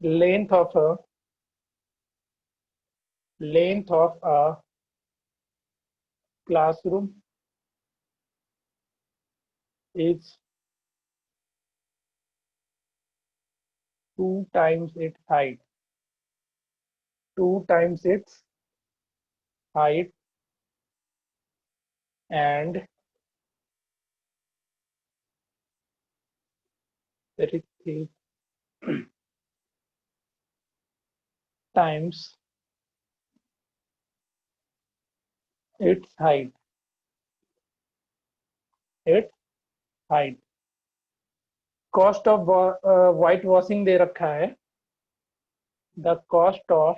length of a classroom is 2 times its height. 2 times its height and 33 times its height. Its height. Cost of white washing दे रखा है. The cost of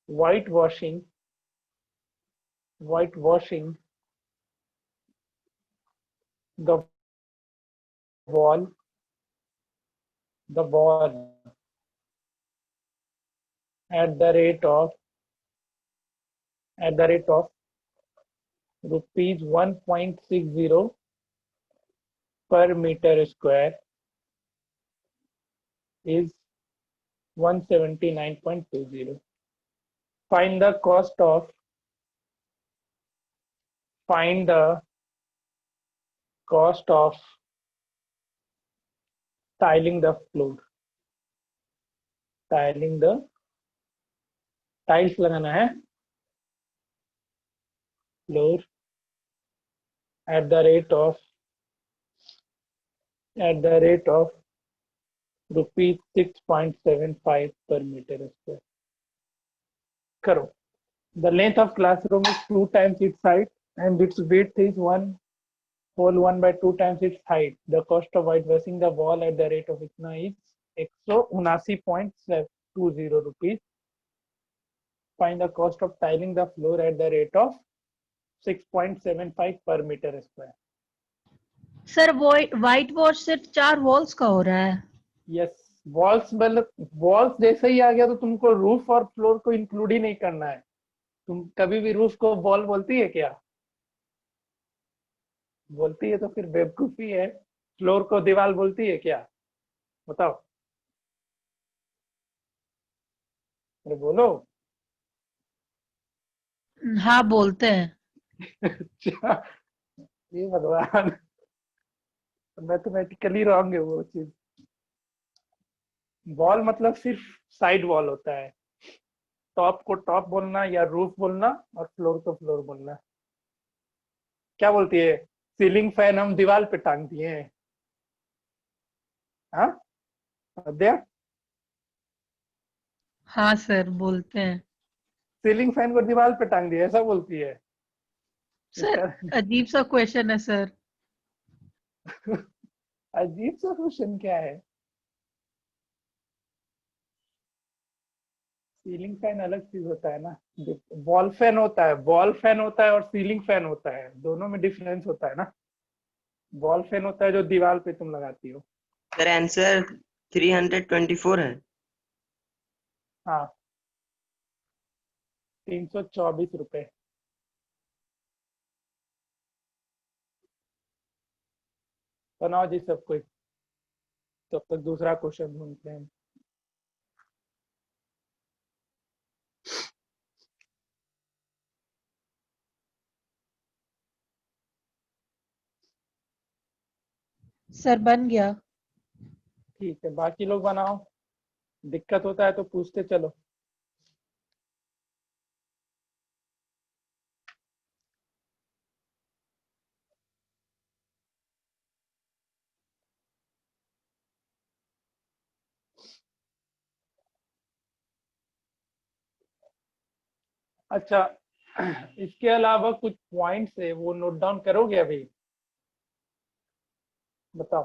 whitewashing the wall at the rate of rupees 1.60 per meter square is 179.20. Find the cost of tiling the floor. Tiles लगाना है floor at the rate of rupees 6.75 per meter square. करो. The length of classroom is 2 times its height and its width is 1/2 times its height. The cost of whitewashing the wall at the rate of itna is 179.20 rupees. Find the cost of tiling the floor at the rate of 6.75 per meter square. Sir white wash सिर्फ 4 walls का हो रहा है. Yes, walls जैसे ही आ गया तो तुमको roof और फ्लोर को इंक्लूड ही नहीं करना है. तुम कभी भी रूफ को वॉल बोलती है क्या? बोलती है तो फिर बेवकूफी है. फ्लोर को दीवार बोलती है क्या? बताओ. अरे बोलो. हाँ बोलते हैं. अच्छा, ये भगवान, मैथमेटिकली रॉन्ग है वो चीज. वॉल मतलब सिर्फ साइड वॉल होता है. टॉप को टॉप बोलना या रूफ बोलना और फ्लोर को फ्लोर बोलना. क्या बोलती है? सीलिंग फैन हम दीवार पे टांग दिए हैं. हाँ अद्या, हाँ सर बोलते हैं. सीलिंग फैन को दीवार पे टांग दिया, ऐसा बोलती है. सर अजीब सा क्वेश्चन है सर. अजीब सा क्वेश्चन क्या है? सीलिंग फैन अलग चीज होता है ना. वॉल फैन होता है और सीलिंग फैन होता है. दोनों में डिफरेंस होता है ना. वॉल फैन होता है जो दीवार पे तुम लगाती हो. सर आंसर 324 है. हाँ, 324 रुपए. बनाओ जी सब कोई. तब तक दूसरा क्वेश्चन ढूंढते हैं. सर बन गया. ठीक है, बाकी लोग बनाओ. दिक्कत होता है तो पूछते चलो. अच्छा, इसके अलावा कुछ पॉइंट्स है वो नोट डाउन करोगे अभी? बताओ.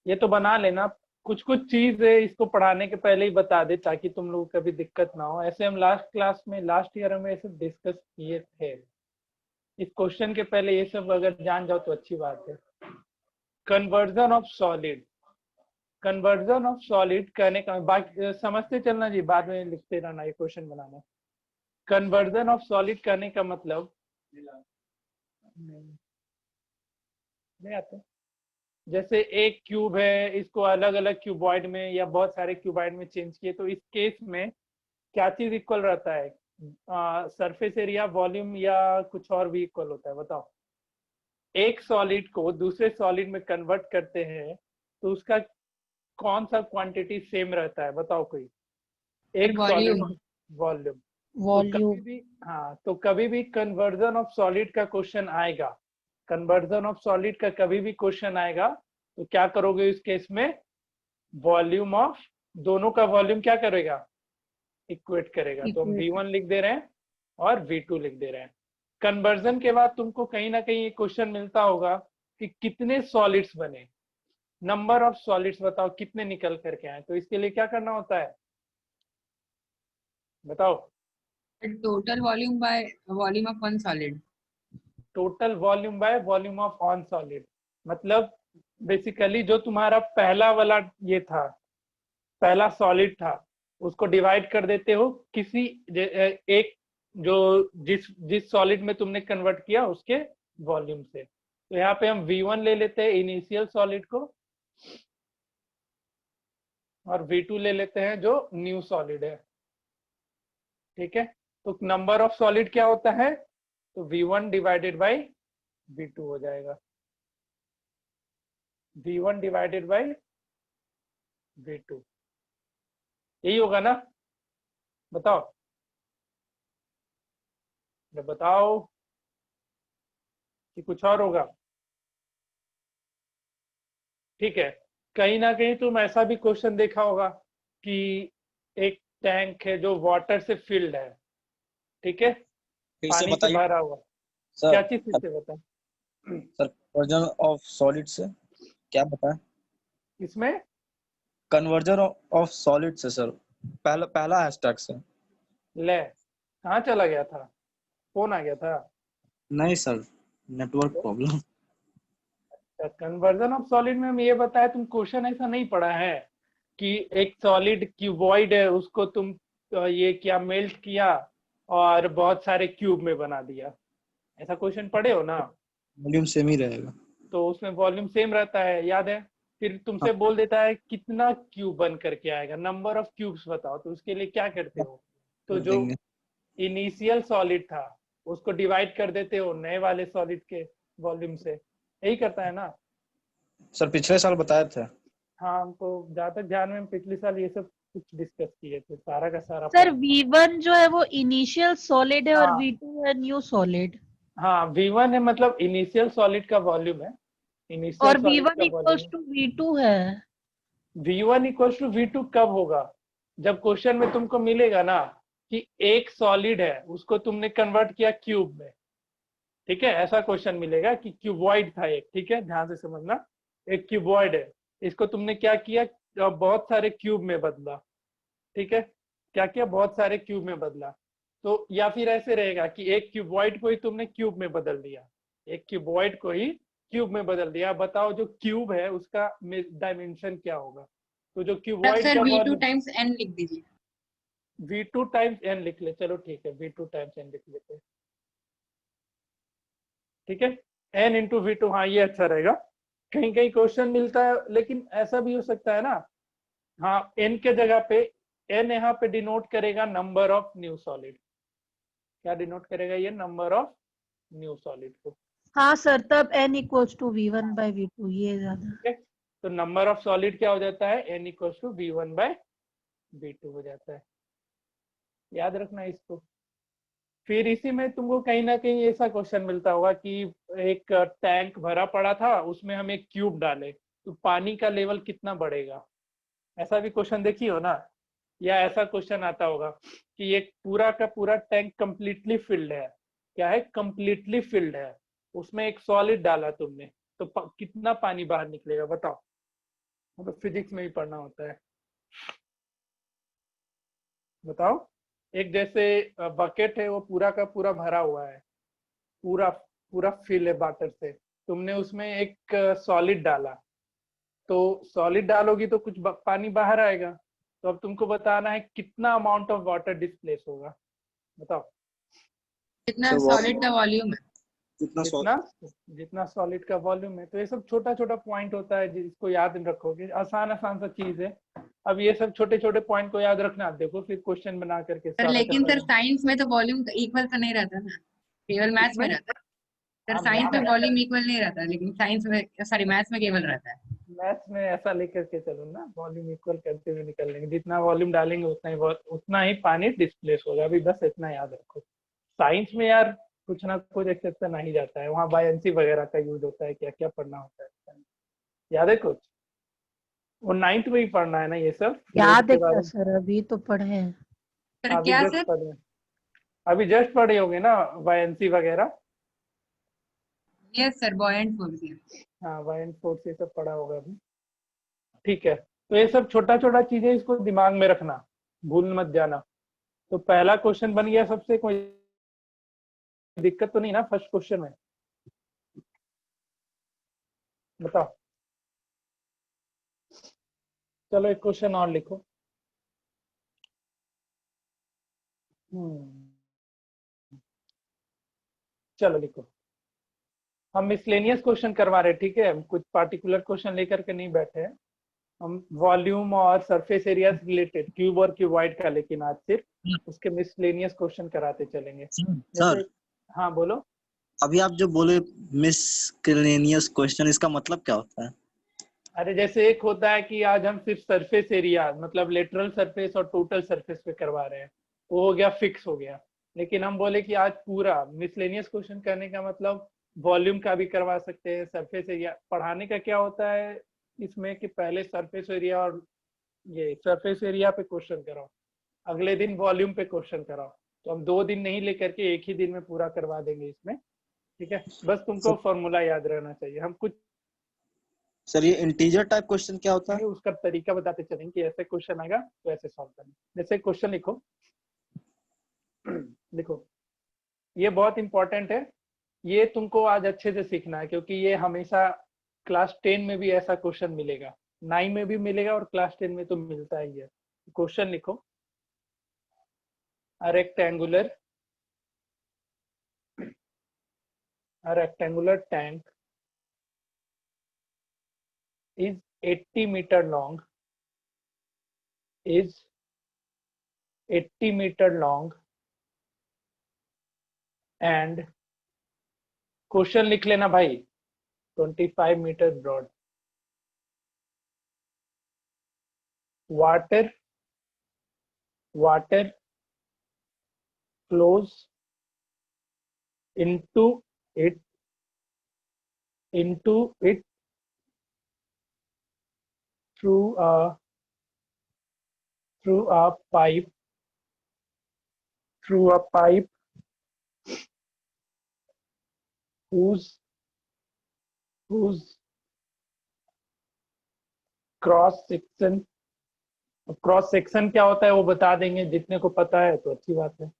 ये तो बना लेना. कुछ चीज है इसको पढ़ाने के पहले ही बता दे ताकि तुम लोग कभी दिक्कत ना हो. ऐसे हम लास्ट ईयर में ऐसे डिस्कस किए थे. इस क्वेश्चन के पहले ये सब अगर जान जाओ तो अच्छी बात है. कन्वर्जन ऑफ सॉलिड कहने का बाकी समझते चलना जी, बाद में लिखते रहना. ये question banana. Conversion of solid कहने का मतलब नहीं आते. जैसे एक क्यूब है, इसको अलग अलग क्यूबॉइड में या बहुत सारे क्यूबॉइड में चेंज किए, तो इस केस में क्या चीज इक्वल रहता है? सरफेस एरिया, वॉल्यूम, या कुछ और भी इक्वल होता है? बताओ। एक सॉलिड को दूसरे सॉलिड में कन्वर्ट करते हैं तो उसका कौन सा क्वांटिटी सेम रहता है? बताओ कोई। एक सॉलिड, वॉल्यूम। वॉल्यूम। तो वॉल्यूम। कभी भी, हाँ, तो कभी भी कन्वर्जन ऑफ सॉलिड का क्वेश्चन आएगा, कन्वर्जन ऑफ सॉलिड का कभी भी क्वेश्चन आएगा, तो क्या करोगे इस केस में? वॉल्यूम ऑफ दोनों का वॉल्यूम क्या करेगा? इक्वेट करेगा। तो हम इक्वेट। V1 लिख दे रहे हैं और V2 लिख दे रहे हैं। कन्वर्जन के बाद तुमको कहीं ना कहीं क्वेश्चन मिलता होगा कि कितने सॉलिड्स बने, नंबर ऑफ सॉलिड्स बताओ कितने निकल करके आए। तो इसके लिए क्या करना होता है? बताओ। Total volume by volume of one solid. Total volume by volume of on solid, मतलब बेसिकली जो तुम्हारा पहला वाला ये था, पहला सॉलिड था, उसको डिवाइड कर देते हो किसी एक, जो जिस जिस सॉलिड में तुमने कन्वर्ट किया उसके वॉल्यूम से। तो यहाँ पे हम V1 ले लेते हैं इनिशियल सॉलिड को, और V2 ले लेते हैं जो न्यू सॉलिड है। ठीक है, तो नंबर ऑफ सॉलिड क्या होता है? तो V1 डिवाइडेड बाई V2 हो जाएगा। V1 डिवाइडेड बाई V2, यही होगा ना? बताओ, बताओ कि कुछ और होगा। ठीक है, कहीं ना कहीं तुम ऐसा भी क्वेश्चन देखा होगा कि एक टैंक है जो वाटर से फिल्ड है, ठीक है, फिर से पानी से बताइए भरा हुआ। सर। क्या चीज फिर से बता? सर कन्वर्जन ऑफ सॉलिड से क्या बताएं? इसमें कन्वर्जन ऑफ सॉलिड से सर, पहला पहला हैशटैग से। ले, कहाँ चला गया था? फोन आ गया था? नहीं sir, network problem. Conversion of solid में हम ये बताया, तुम क्वेश्चन ऐसा नहीं पढ़ा है कि एक सॉलिड क्यूबॉइड है, उसको तुम ये क्या मेल्ट किया और बहुत सारे क्यूब में बना दिया? ऐसा क्वेश्चन पढ़े हो ना? वॉल्यूम सेम ही रहेगा। तो उसमें वॉल्यूम सेम रहता है, याद है? फिर तुमसे बोल देता है कितना क्यूब बन करके आएगा, नंबर ऑफ क्यूब्स बताओ। तो उसके लिए क्या करते हो? तो कर जो देंगे। इनिशियल सॉलिड था उसको डिवाइड कर देते हो नए वाले सॉलिड के वॉल्यूम से, यही करता है ना? सर पिछले साल बताए थे। हाँ, हमको जहाँ तक ध्यान में, पिछले साल ये सब कुछ डिस्कस किए थे, सारा का सारा सर point। V1 जो है वो इनिशियल सॉलिड है और हाँ। V2 है न्यू सॉलिड। हाँ, V1 है मतलब इनिशियल सॉलिड का वॉल्यूम है, इनिशियल और सॉलिड V1 का वॉल्यूम इक्वल्स है। टू V2 है। V1 इक्वल्स टू V2 कब होगा? जब क्वेश्चन में तुमको मिलेगा ना कि एक सॉलिड है, उसको तुमने कन्वर्ट किया क्यूब में, ठीक है, ऐसा क्वेश्चन मिलेगा कि क्यूबॉइड था एक, ठीक है, ध्यान से समझना, एक क्यूबॉइड है, इसको तुमने क्या किया? बहुत सारे क्यूब में बदला, ठीक है, क्या किया? बहुत सारे क्यूब में बदला। तो या फिर ऐसे रहेगा कि एक क्यूबॉइड को ही तुमने क्यूब में बदल दिया, एक क्यूबॉइड को ही क्यूब में बदल दिया। बताओ जो क्यूब है उसका डायमेंशन क्या होगा? तो जो क्यूबॉइड सर का V2 वॉल्यूम, टाइम्स n लिख दीजिए। V2 टाइम्स n लिख ले, चलो ठीक है, V2 टाइम्स n लिख लेते हैं, ठीक है, n इंटू V2, हाँ ये अच्छा रहेगा। कहीं कहीं क्वेश्चन मिलता है, लेकिन ऐसा भी हो सकता है ना, हाँ, n के जगह पे n यहाँ पे डिनोट करेगा नंबर ऑफ न्यू सॉलिड। क्या डिनोट करेगा ये? नंबर ऑफ न्यू सॉलिड को। हाँ सर, तब n equals to V1 bye V2 ये ज्यादा। ठीक है, तो नंबर ऑफ सॉलिड क्या हो जाता है? n equals to V1 bye V2 हो जाता है, याद रखना इसको। फिर इसी में तुमको कहीं ना कहीं ऐसा क्वेश्चन मिलता होगा कि एक टैंक भरा पड़ा था, उसमें हम एक क्यूब डाले, तो पानी का लेवल कितना बढ़ेगा? ऐसा भी क्वेश्चन देखी हो ना? या ऐसा क्वेश्चन आता होगा कि एक पूरा का पूरा टैंक कंप्लीटली फिल्ड है, क्या है? कंप्लीटली फिल्ड है, उसमें एक सॉलिड डाला तुमने, तो कितना पानी बाहर निकलेगा? बताओ, मतलब फिजिक्स में ही पढ़ना होता है। बताओ, एक जैसे बकेट है, वो पूरा का पूरा भरा हुआ है, पूरा पूरा फिल है वाटर से, तुमने उसमें एक सॉलिड डाला, तो सॉलिड डालोगी तो कुछ पानी बाहर आएगा। तो अब तुमको बताना है कितना अमाउंट ऑफ वाटर डिस्प्लेस होगा, बताओ। कितना सर सॉलिड का वॉल्यूम है? जितना जितना जितना सॉलिड का वॉल्यूम है। तो ये सब छोटा छोटा पॉइंट होता है जिसको याद रखोगे, आसान आसान सा चीज है। अब ये सब छोटे छोटे पॉइंट को याद रखना, देखो फिर क्वेश्चन बना करके सर सारा का लेकिन सर सारा। साइंस में तो वॉल्यूम इक्वल तो नहीं रहता ना, केवल मैथ्स में इसमें रहता है। सर हाँ साइंस में मैथ वॉल्यूम इक्वल नहीं रहता, लेकिन साइंस में सॉरी मैथ्स में केवल रहता है। मैथ्स में ऐसा लेकर के चलो ना, वॉल्यूम इक्वल करते हुए निकल लेंगे, जितना वॉल्यूम डालेंगे उतना ही पानी डिस्प्लेस होगा। अभी बस इतना याद रखो। साइंस में यार कुछ ना कुछ एक्सेप्शन आ ही जाता है, वहाँ बायएंसी वगैरह का यूज होता है, क्या क्या पढ़ना होता है, याद है कुछ? वो 9th में ही पढ़ना है ना ये सब लोड याद है के क्या बारे में? सर? अभी तो पढ़े हैं। सर अभी क्या जस्ट सर? पढ़े, अभी जस्ट पढ़े होंगे ना वायएनसी वगैरह। Yes sir, buoyant force. हाँ वायन फोर्स ये सब पढ़ा होगा अभी। ठीक है, तो ये सब छोटा छोटा चीजें इसको दिमाग में रखना, भूल मत जाना। तो पहला क्वेश्चन बन गया सबसे, कोई दिक्कत तो नहीं ना फर्स्ट क्वेश्चन में? बताओ। चलो एक क्वेश्चन और लिखो। चलो लिखो। हम मिसलेनियस क्वेश्चन करवा रहे हैं, ठीक है? हम कुछ पार्टिकुलर क्वेश्चन लेकर के नहीं बैठे हैं। हम वॉल्यूम और सरफेस एरिया से रिलेटेड क्यूब और क्यूबॉइड का, लेकिन आज सिर्फ उसके मिसलेनियस क्वेश्चन कराते चलेंगे। सर, जैसे हाँ बोलो। अभी आप जो बोले मिसलेनियस क्वेश्चन, इसका मतलब क्या होता है? अरे जैसे एक होता है कि आज हम सिर्फ सरफेस एरिया मतलब लेटरल सरफेस और टोटल सरफेस पे करवा रहे हैं, वो हो गया, फिक्स हो गया। लेकिन हम बोले कि आज पूरा मिसलेनियस क्वेश्चन करने का मतलब वॉल्यूम का भी करवा सकते हैं, सरफेस एरिया। पढ़ाने का क्या होता है इसमें कि पहले सरफेस एरिया और ये सरफेस एरिया पे क्वेश्चन कराओ, अगले दिन वॉल्यूम पे क्वेश्चन कराओ। तो हम 2 दिन नहीं लेकर के एक ही दिन में पूरा करवा देंगे इसमें, ठीक है? बस तुमको फॉर्मूला याद रहना चाहिए। हम कुछ सर, ये इंटीजर टाइप क्वेश्चन क्या होता है? उसका तरीका बताते चलेंगे कि ऐसे क्वेश्चन आएगा तो ऐसे सॉल्व करना। जैसे क्वेश्चन लिखो। देखो ये बहुत इंपॉर्टेंट है, ये तुमको आज अच्छे से सीखना है, क्योंकि ये हमेशा क्लास 10 में भी ऐसा क्वेश्चन मिलेगा, 9 में भी मिलेगा और क्लास 10 में तो मिलता ही है। क्वेश्चन लिखो। a rectangular tank is 80 meter long, is 80 meter long and question लिख लेना भाई, 25 meter broad. Water flows into it through a pipe whose cross section क्या होता है वो बता देंगे, जितने को पता है तो अच्छी बात है।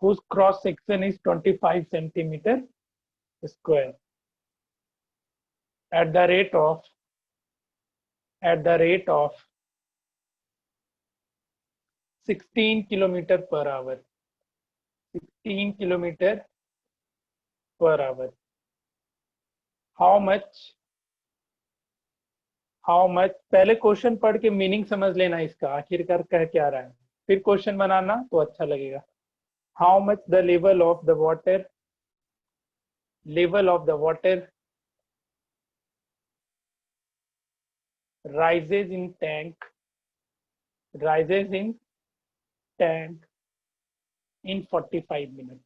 whose cross section is 25 centimeter square at the rate of 16 kilometer per hour. 16 kilometer per hour. How much पहले क्वेश्चन पढ़ के मीनिंग समझ लेना इसका, आखिरकार कह क्या रहा है, फिर क्वेश्चन बनाना तो अच्छा लगेगा। How much the level of the water rises in tank in 45 minutes.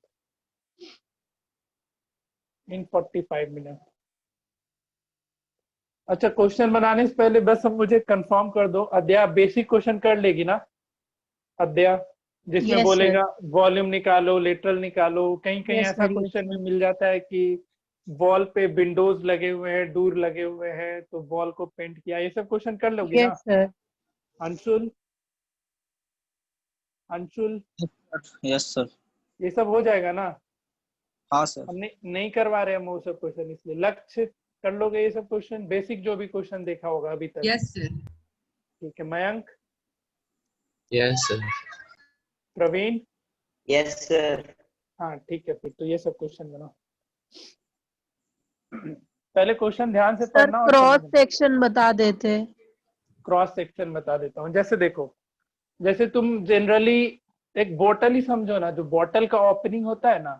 अच्छा, क्वेश्चन बनाने से पहले बस हम मुझे कंफर्म कर दो, अद्या बेसिक क्वेश्चन कर लेगी ना अद्या? जिसमें यस सर। बोलेगा वॉल्यूम निकालो, लेटरल निकालो, कहीं कहीं यस ऐसा सर। यस क्वेश्चन में सर। मिल जाता है कि वॉल पे विंडोज लगे हुए हैं, डोर लगे हुए हैं, तो वॉल को पेंट किया, ये सब क्वेश्चन कर लोगी ना? Yes sir. Anshul yes sir. ये सब हो जाएगा ना? हाँ सर। हम नहीं करवा रहे हम वो सब क्वेश्चन, इसलिए लक्ष्य कर लोगे ये सब क्वेश्चन, बेसिक जो भी क्वेश्चन देखा होगा अभी तक? Yes sir. ठीक है। Mayank, yes sir. Praveen, Yes, sir. हाँ ठीक है, फिर तो ये सब क्वेश्चन बनाओ। पहले क्वेश्चन ध्यान से सर पढ़ना और क्रॉस समझना। सेक्शन बता देते। क्रॉस सेक्शन बता देता हूँ। जैसे देखो, जैसे तुम जनरली एक बोतल ही समझो ना, जो बोतल का ओपनिंग होता है ना,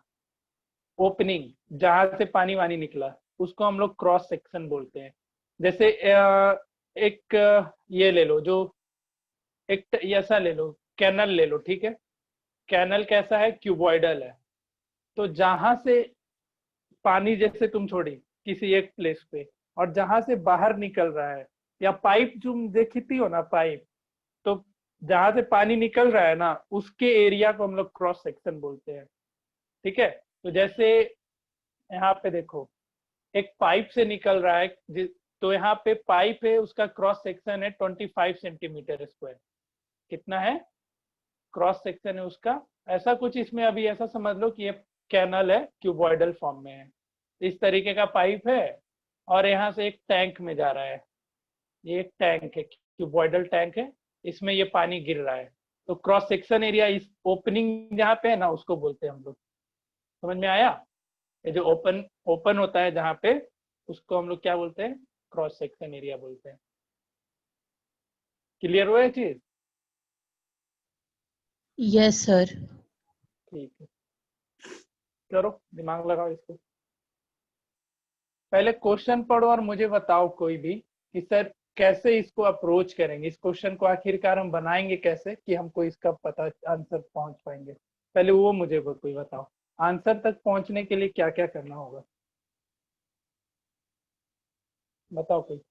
ओपनिंग जहां से पानी वानी निकला, उसको हम लोग क्रॉस सेक्शन बोलते हैं। जैसे एक ये ले लो, जो एक ऐसा ले लो, कैनल ले लो, ठीक है। कैनल कैसा है? क्यूबॉइडल है। तो जहां से पानी जैसे तुम छोड़ी किसी एक प्लेस पे, और जहां से बाहर निकल रहा है, या पाइप तुम देखती हो ना, पाइप, तो जहां से पानी निकल रहा है ना, उसके एरिया को हम लोग क्रॉस सेक्शन बोलते हैं, ठीक है। तो जैसे यहाँ पे देखो, एक पाइप से निकल रहा है, तो यहाँ पे पाइप है, उसका क्रॉस सेक्शन है 25 सेंटीमीटर स्क्वायर। कितना है क्रॉस सेक्शन है उसका? ऐसा कुछ इसमें अभी ऐसा समझ लो कि ये कैनल है, क्यूबॉइडल फॉर्म में है, इस तरीके का पाइप है, और यहाँ से एक टैंक में जा रहा है। ये एक टैंक है, क्यूबॉइडल टैंक है, इसमें ये पानी गिर रहा है। तो क्रॉस सेक्शन एरिया इस ओपनिंग जहाँ पे है ना, उसको बोलते हैं हम लोग। समझ में आया? ये जो ओपन ओपन होता है जहाँ पे, उसको हम लोग क्या बोलते हैं? क्रॉस सेक्शन एरिया बोलते हैं। क्लियर हुआ ये चीज? Yes sir. ठीक है, करो, दिमाग लगाओ इसको। पहले क्वेश्चन पढ़ो और मुझे बताओ कोई भी कि सर कैसे इसको अप्रोच करेंगे, इस क्वेश्चन को आखिरकार हम बनाएंगे कैसे कि हमको इसका पता आंसर पहुंच पाएंगे। पहले वो मुझे कोई बताओ, आंसर तक पहुंचने के लिए क्या क्या करना होगा, बताओ कोई।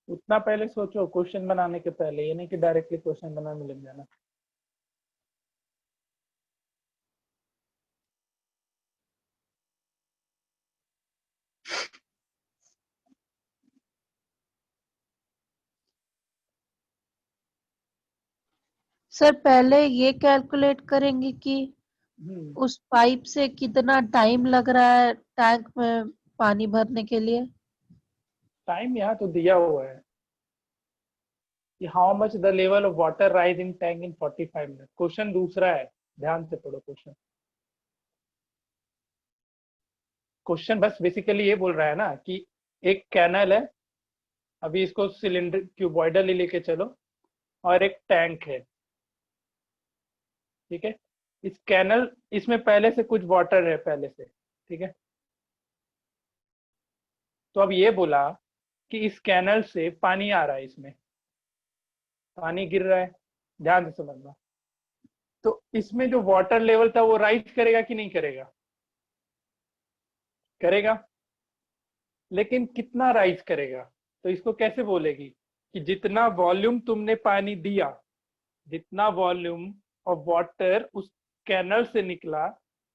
उतना पहले सोचो क्वेश्चन बनाने के पहले, ये नहीं कि डायरेक्टली क्वेश्चन बनाने लग जाना। सर पहले ये कैलकुलेट करेंगे कि उस पाइप से कितना टाइम लग रहा है टैंक में पानी भरने के लिए। टाइम यहाँ तो दिया हुआ है कि how much the level of water rise in tank in 45 minute. Question दूसरा है, ध्यान से पढ़ो क्वेश्चन। क्वेश्चन बस बेसिकली ये बोल रहा है ना कि एक कैनल है, अभी इसको सिलेंडर क्यूबॉइडल ही लेके चलो, और एक टैंक है, ठीक है। इस कैनल, इसमें पहले से कुछ वाटर है पहले से, ठीक है। तो अब ये बोला कि इस कैनल से पानी आ रहा है, इसमें पानी गिर रहा है, ध्यान से समझना। तो इसमें जो वाटर लेवल था वो राइज करेगा कि नहीं करेगा? करेगा। लेकिन कितना राइज करेगा? तो इसको कैसे बोलेगी कि जितना वॉल्यूम तुमने पानी दिया, जितना वॉल्यूम ऑफ वाटर उस कैनल से निकला,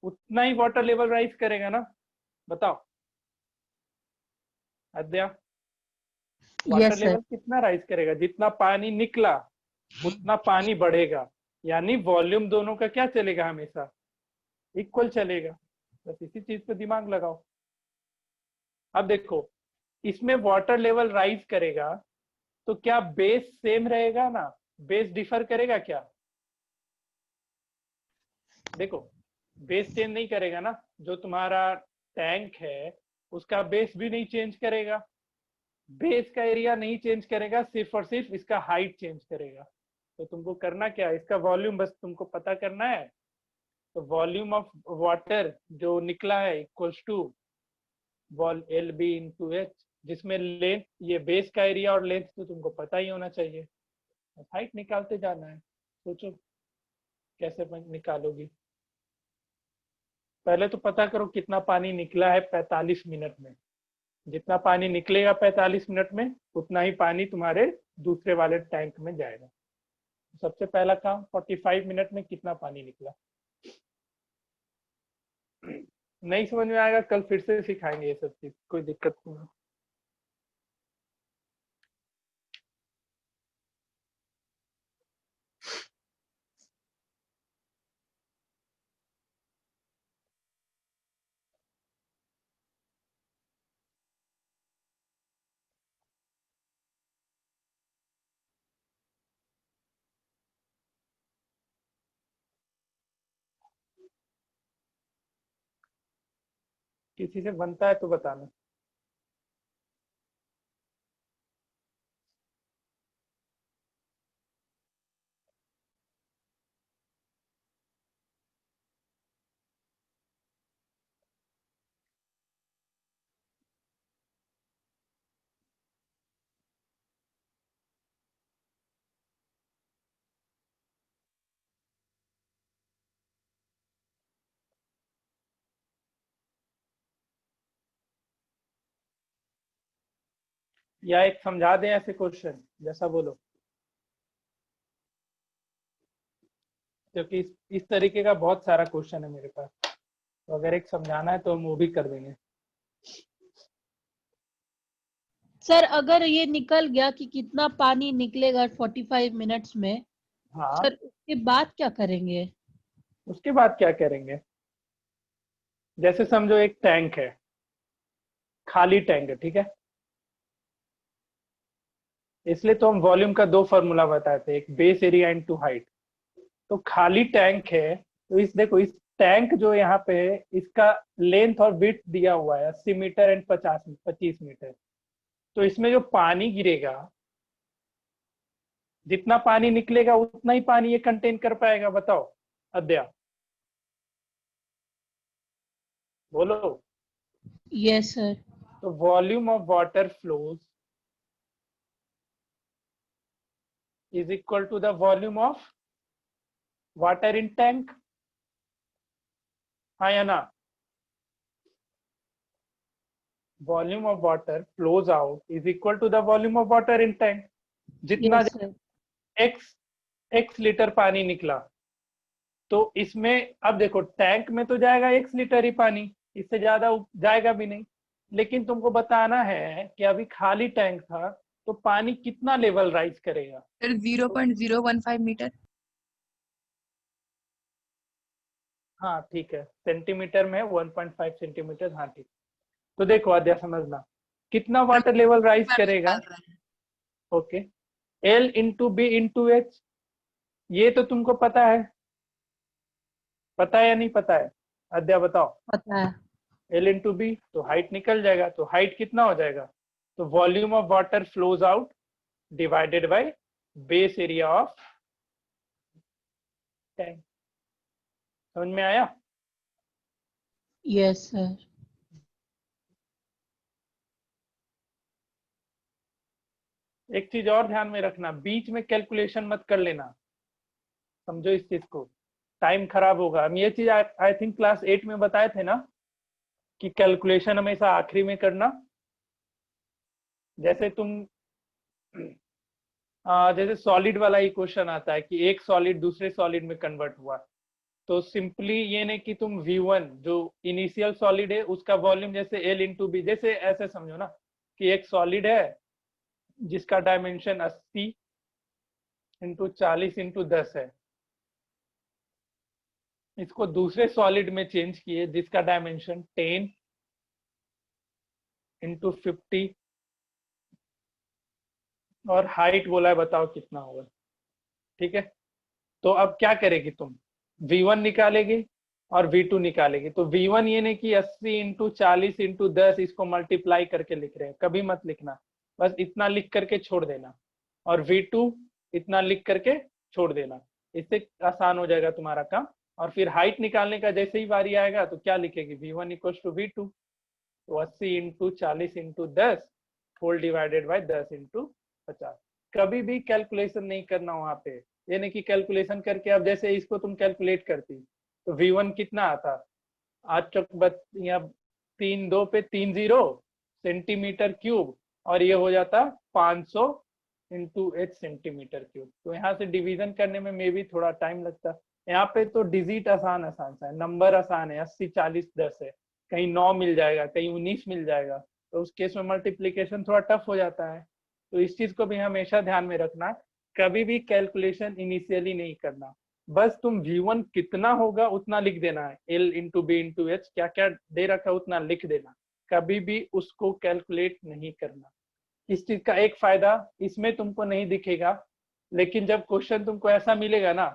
उतना ही वाटर लेवल राइज करेगा ना? बताओ अद्या, वाटर यस सर। लेवल कितना राइज करेगा? जितना पानी निकला उतना पानी बढ़ेगा, यानी वॉल्यूम दोनों का क्या चलेगा? हमेशा इक्वल चलेगा। बस इसी चीज पे दिमाग लगाओ। अब देखो, इसमें वाटर लेवल राइज करेगा तो क्या बेस सेम रहेगा ना? बेस डिफर करेगा क्या? देखो, बेस चेंज नहीं करेगा ना। जो तुम्हारा टैंक है उसका बेस भी नहीं चेंज करेगा, बेस का एरिया नहीं चेंज करेगा, सिर्फ और सिर्फ इसका हाइट चेंज करेगा। तो तुमको करना क्या है, इसका वॉल्यूम बस तुमको पता करना है। तो वॉल्यूम ऑफ वाटर जो निकला है equals to vol L B into H, जिसमें लेंथ, ये बेस का एरिया और लेंथ तो तुमको पता ही होना चाहिए, हाइट निकालते जाना है। सोचो कैसे निकालोगी। पहले तो पता करो कितना पानी निकला है 45 मिनट में। जितना पानी निकलेगा 45 मिनट में, उतना ही पानी तुम्हारे दूसरे वाले टैंक में जाएगा। सबसे पहला काम, 45 मिनट में कितना पानी निकला। नहीं समझ में आएगा, कल फिर से सिखाएंगे ये सब चीज, कोई दिक्कत नहीं है। किसी से बनता है तो बताना। या एक समझा दें ऐसे क्वेश्चन जैसा बोलो, क्योंकि इस तरीके का बहुत सारा क्वेश्चन है मेरे पास, तो अगर एक समझाना है तो हम वो भी कर देंगे। सर अगर ये निकल गया कि कितना पानी निकलेगा 45 मिनट्स में, हाँ, सर उसके बाद क्या करेंगे? उसके बाद क्या करेंगे? जैसे समझो एक टैंक है, खाली टैंक है, ठीक है। इसलिए तो हम वॉल्यूम का दो फॉर्मूला बताए थे, एक बेस एरिया इनटू हाइट। तो खाली टैंक है, तो इस देखो इस टैंक जो यहाँ पे है इसका लेंथ और विड्थ दिया हुआ है 80 मीटर एंड 25 मीटर। तो इसमें जो पानी गिरेगा, जितना पानी निकलेगा उतना ही पानी ये कंटेन कर पाएगा, बताओ अद्या, बोलो। Yes sir. तो volume of water flows is equal to the volume of water in tank, हाँ या ना? Volume of water flows out is equal to the volume of water in tank. जितना यस सर। एक्स लीटर पानी निकला, तो इसमें अब देखो टैंक में तो जाएगा एक्स लीटर ही पानी, इससे ज्यादा जाएगा भी नहीं। लेकिन तुमको बताना है कि अभी खाली टैंक था तो पानी कितना लेवल राइज करेगा। Sir 0.015 metre. हाँ ठीक है, सेंटीमीटर में 1.5 सेंटीमीटर, हाँ ठीक। तो देखो अध्याय समझना, कितना वाटर लेवल राइज करेगा। निकाल रहे हैं। Okay, L into B into H, ये तो तुमको पता है या नहीं पता है? अध्याय बताओ। पता है। L इंटू बी, तो हाइट निकल जाएगा, तो हाइट कितना हो जाएगा? तो volume of water flows out divided by base area of tank. समझ में आया? Yes sir. एक चीज और ध्यान में रखना, बीच में कैलकुलेशन मत कर लेना, समझो इस चीज को, टाइम खराब होगा। हम ये चीज आई थिंक क्लास 8 में बताए थे ना कि कैलकुलेशन हमेशा आखिरी में करना। जैसे तुम जैसे सॉलिड वाला ही क्वेश्चन आता है कि एक सॉलिड दूसरे सॉलिड में कन्वर्ट हुआ, तो सिंपली ये नहीं कि तुम V1 जो इनिशियल सॉलिड है उसका वॉल्यूम जैसे L इंटू बी, जैसे ऐसे समझो ना कि एक सॉलिड है जिसका डायमेंशन 80 इंटू 40 इंटू 10 है, इसको दूसरे सॉलिड में चेंज किए जिसका डायमेंशन 10 इंटू 50 और हाइट बोला है, बताओ कितना होगा। ठीक है, तो अब क्या करेगी तुम, V1 निकालेगी और V2 निकालेगी। तो V1 ये नहीं कि 80 इंटू 40 इंटू 10 इसको मल्टीप्लाई करके लिख रहे हैं, कभी मत लिखना, बस इतना लिख करके छोड़ देना। और V2 इतना लिख करके छोड़ देना, इससे आसान हो जाएगा तुम्हारा काम। और फिर हाइट निकालने का जैसे ही बारी आएगा तो क्या लिखेगी, V1 इक्वल टू V2, तो 80 into 40 into 10 whole divided by 10 into 50। कभी भी कैलकुलेशन नहीं करना वहां पे, ये नहीं कि कैलकुलेशन करके अब जैसे इसको तुम कैलकुलेट करती तो V1 कितना आता, आज चौक या 3 2 पे 30 सेंटीमीटर क्यूब, और ये हो जाता 500 इंटू एच सेंटीमीटर क्यूब। तो यहाँ से डिवीजन करने में मे भी थोड़ा टाइम लगता। यहाँ पे तो डिजिट आसान आसान सा है, नंबर आसान है, 80 40 10 है, कहीं 9 मिल जाएगा, कहीं 19 मिल जाएगा, तो उस केस में मल्टीप्लीकेशन थोड़ा टफ हो जाता है। तो इस चीज को भी हमेशा ध्यान में रखना, कभी भी कैलकुलेशन इनिशियली नहीं करना, बस तुम V1 कितना होगा उतना लिख देना है, L into B into H क्या क्या दे रखा है उतना लिख देना, कभी भी उसको कैलकुलेट नहीं करना। इस चीज का एक फायदा इसमें तुमको नहीं दिखेगा, लेकिन जब क्वेश्चन तुमको ऐसा मिलेगा ना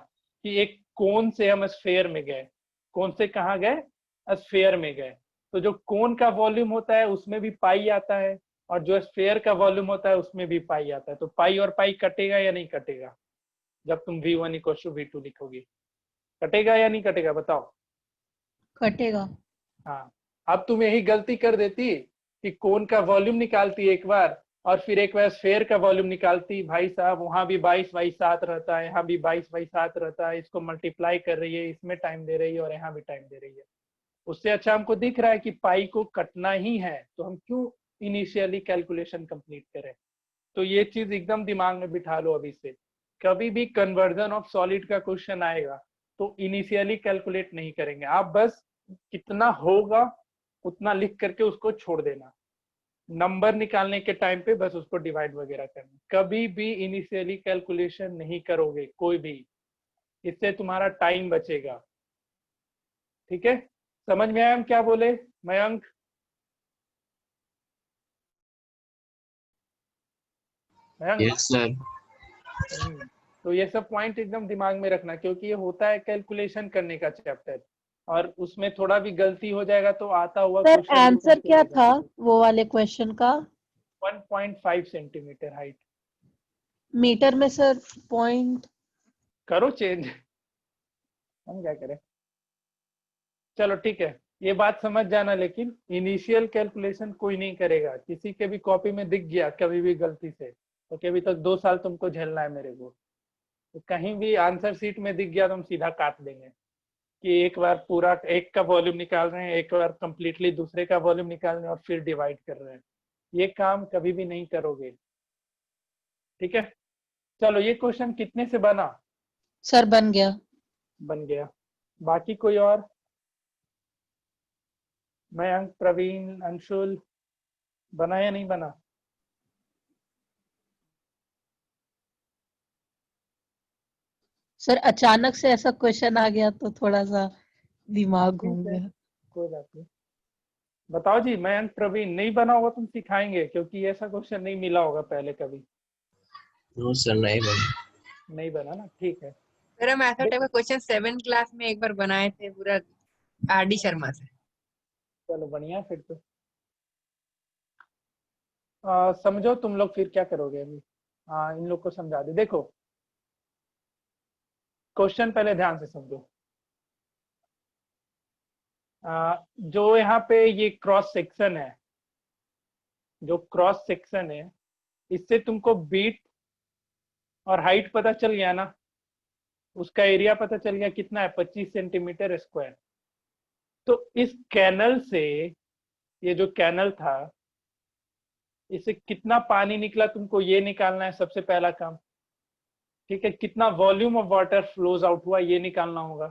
कि एक कोन से हम स्फेयर में गए, कौन से कहाँ गए, स्फेयर में गए, तो जो कोन का वॉल्यूम होता है उसमें भी पाई आता है, और जो स्फेयर का वॉल्यूम होता है उसमें भी पाई आता है। तो पाई और पाई कटेगा या नहीं कटेगा जब तुम V1 = V2 लिखोगी? कटेगा या नहीं कटेगा बताओ? कटेगा। हाँ, अब तुम यही गलती कर देती कि कोन का वॉल्यूम निकालती एक बार और फिर एक बार स्फेयर का वॉल्यूम निकालती। भाई साहब, वहां भी 22/7 रहता है, यहाँ भी 22/7 रहता है, इसको मल्टीप्लाई कर रही है, इसमें टाइम दे रही है और यहाँ भी टाइम दे रही है। उससे अच्छा हमको दिख रहा है कि पाई को कटना ही है, तो हम क्यों इनिशियली कैलकुलेशन कंप्लीट करें? तो ये चीज एकदम दिमाग में बिठा लो अभी से। कभी भी कन्वर्जन ऑफ सॉलिड का क्वेश्चन आएगा तो इनिशियली कैलकुलेट नहीं करेंगे, आप बस कितना होगा उतना लिख करके उसको छोड़ देना। नंबर निकालने के टाइम पे बस उसको डिवाइड वगैरह करना। कभी भी इनिशियली कैलकुलेशन नहीं करोगे कोई भी, इससे तुम्हारा टाइम बचेगा। ठीक है, समझ में आया हम क्या बोले मयंक? मयंक? Yes, sir. तो ये सब पॉइंट एकदम दिमाग में रखना, क्योंकि ये होता है कैलकुलेशन करने का चैप्टर, और उसमें थोड़ा भी गलती हो जाएगा तो आता हुआ सर क्वेश्चन भी आंसर तुमसे क्या हो था जाएगा। वो वाले क्वेश्चन का? 1.5 सेंटीमीटर हाइट। मीटर में सर पॉइंट? करो चेंज, हम क्या करें। चलो ठीक है, ये बात समझ जाना, लेकिन इनिशियल कैलकुलेशन कोई नहीं करेगा। किसी के भी कॉपी में दिख गया कभी भी गलती से, तो अभी तक 2 साल तुमको झेलना है मेरे को। तो कहीं भी आंसर शीट में दिख गया तो हम सीधा काट देंगे कि एक बार पूरा एक का वॉल्यूम निकाल रहे हैं, एक बार कंप्लीटली दूसरे का वॉल्यूम निकाल रहे हैं और फिर डिवाइड कर रहे हैं। ये काम कभी भी नहीं करोगे। ठीक है, चलो ये क्वेश्चन कितने से बना? सर बन गया। बन गया। बाकी कोई और? मयंक, प्रवीण, अंशुल, बना या नहीं बना? सर अचानक से ऐसा क्वेश्चन आ गया तो थोड़ा सा दिमाग ठीक घूम है, गया। कोई बात नहीं। बताओ जी, मयंक, प्रवीण, नहीं बना होगा तुम सिखाएंगे, क्योंकि ऐसा क्वेश्चन नहीं मिला होगा पहले कभी। No, sir. नहीं बना. नहीं बना ना, ठीक है। सर हम ऐसा टाइप का क्वेश्चन 7 क्लास में एक बार बनाए थे पूरा आर.डी. शर्मा से। चलो बढ़िया फिर तो। समझो तुम लोग फिर क्या करोगे अभी। इन लोग को समझा दे। देखो क्वेश्चन पहले ध्यान से समझो। जो यहाँ पे ये क्रॉस सेक्शन है, जो क्रॉस सेक्शन है, इससे तुमको बीट और हाइट पता चल गया ना, उसका एरिया पता चल गया कितना है, 25 सेंटीमीटर स्क्वायर। तो इस कैनल से, ये जो कैनल था, इससे कितना पानी निकला तुमको ये निकालना है सबसे पहला काम। ठीक है, कितना volume of water flows out हुआ ये निकालना होगा।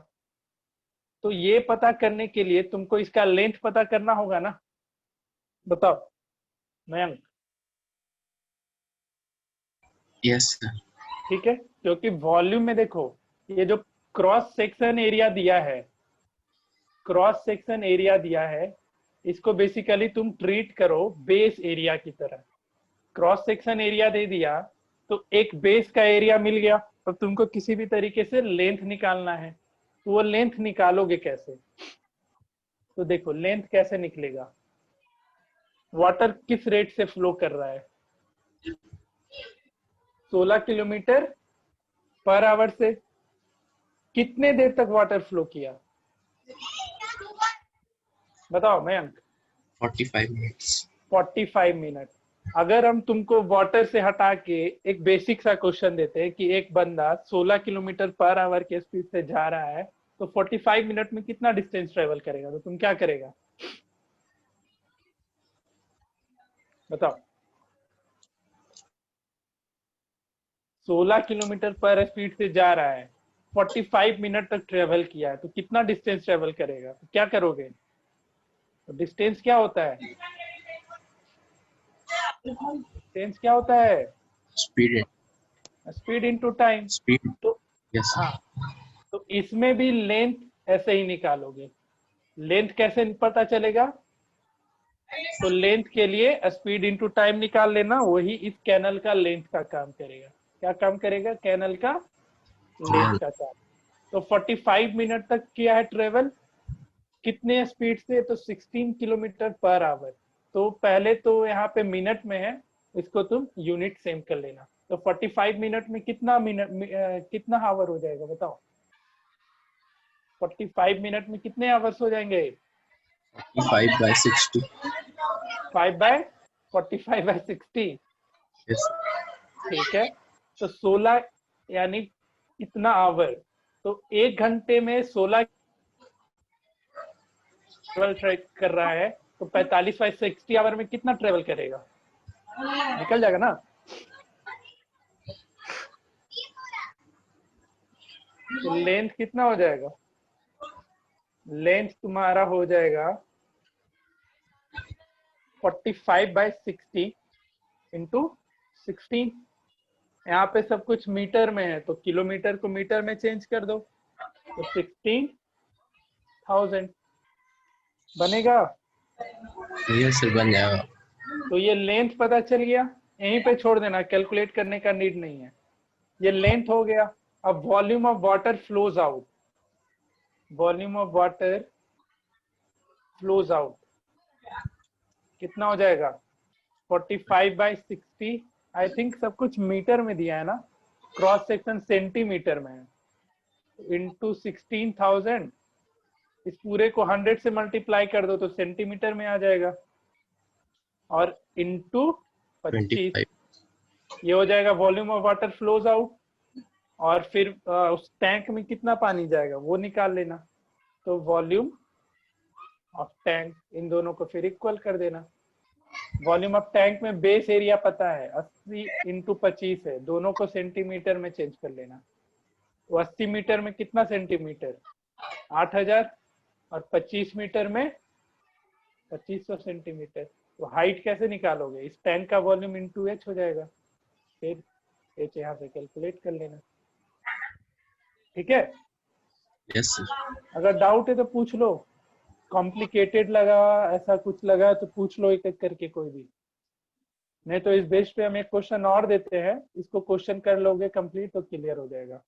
तो ये पता करने के लिए तुमको इसका लेंथ पता करना होगा ना। बताओ मयंक। Yes, sir. ठीक है, क्योंकि वॉल्यूम में देखो, ये जो क्रॉस सेक्शन एरिया दिया है, क्रॉस सेक्शन एरिया दिया है, इसको बेसिकली तुम ट्रीट करो बेस एरिया की तरह। क्रॉस सेक्शन एरिया दे दिया तो एक बेस का एरिया मिल गया। अब तुमको किसी भी तरीके से लेंथ निकालना है, तो वो लेंथ निकालोगे कैसे? तो देखो लेंथ कैसे निकलेगा। वाटर किस रेट से फ्लो कर रहा है? 16 किलोमीटर पर आवर से। कितने देर तक वाटर फ्लो किया बताओ मयंक? 45 minutes. 45 मिनट। अगर हम तुमको वाटर से हटा के एक बेसिक सा क्वेश्चन देते हैं कि एक बंदा 16 किलोमीटर पर आवर के स्पीड से जा रहा है, तो 45 मिनट में कितना डिस्टेंस ट्रेवल करेगा, तो तुम क्या करेगा बताओ? 16 किलोमीटर पर स्पीड से जा रहा है, 45 मिनट तक ट्रेवल किया है, तो कितना डिस्टेंस ट्रेवल करेगा? तो क्या करोगे? तो डिस्टेंस क्या होता है? डिस्टेंस क्या होता है? Speed. Speed into time. Speed. तो Yes, sir. हाँ, तो इसमें भी लेंथ ऐसे ही निकालोगे। लेंथ कैसे पता चलेगा? तो लेंथ के लिए स्पीड इनटू टाइम निकाल लेना, वही इस कैनल का लेंथ का काम करेगा। क्या काम करेगा? कैनल का लेंथ का काम। तो 45 मिनट तक किया है ट्रेवल, कितने स्पीड से, तो 16 किलोमीटर पर आवर। तो पहले तो यहाँ पे मिनट में है, इसको तुम यूनिट सेम कर लेना। तो 45 मिनट में कितना आवर हो जाएगा बताओ? 45 मिनट में कितने आवर्स हो जाएंगे? 5/60. 5/45/60। Yes. ठीक है, तो 16 यानी इतना आवर, तो 1 घंटे में 16 ट्रेवल कर रहा है, तो 45/60 आवर में कितना ट्रेवल करेगा? निकल जाएगा ना। तो लेंथ कितना हो जाएगा? लेंथ तुम्हारा हो जाएगा 45/60 इंटू 16। यहाँ पे सब कुछ मीटर में है, तो किलोमीटर को मीटर में चेंज कर दो, तो 16,000 बनेगा। Yes sir, बन जाएगा. तो ये लेंथ पता चल गया, यहीं पे छोड़ देना, कैलकुलेट करने का नीड नहीं है। ये लेंथ हो गया। अब volume of water flows out, volume of water flows out कितना हो जाएगा? 45/60। आई थिंक सब कुछ मीटर में दिया है ना, क्रॉस सेक्शन सेंटीमीटर में है, इंटू 16,000। इस पूरे को 100 से मल्टीप्लाई कर दो तो सेंटीमीटर में आ जाएगा, और इंटू 25 25. ये हो जाएगा volume of water flows out. और फिर उस टैंक में कितना पानी जाएगा वो निकाल लेना। तो वॉल्यूम ऑफ टैंक, इन दोनों को फिर इक्वल कर देना। वॉल्यूम ऑफ टैंक में बेस एरिया पता है 80 इंटू 25 है, दोनों को सेंटीमीटर में चेंज कर लेना। तो 80 मीटर में कितना सेंटीमीटर? 8000, और 25 मीटर में 2500 सेंटीमीटर। तो हाइट कैसे निकालोगे? इस टैंक का वॉल्यूम इंटू एच हो जाएगा, फिर एच यहाँ से कैलकुलेट कर लेना। ठीक है, Yes sir. अगर डाउट है तो पूछ लो, कॉम्प्लिकेटेड लगा, ऐसा कुछ लगा तो पूछ लो एक एक करके कोई भी। नहीं तो इस बेस पे हम एक क्वेश्चन और देते हैं, इसको क्वेश्चन कर लोगे कंप्लीट तो क्लियर हो जाएगा।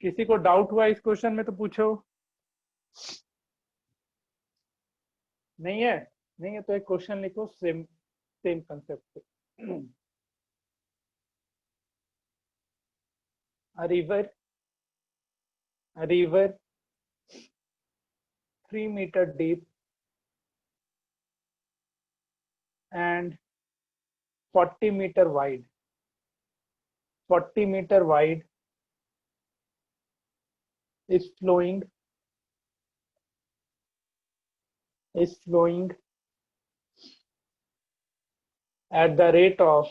किसी को डाउट हुआ इस क्वेश्चन में तो पूछो। नहीं है? नहीं है तो एक क्वेश्चन लिखो सेम सेम कंसेप्ट पे। a river 3 meter deep and 40 meter wide, 40 meter wide is flowing at the rate of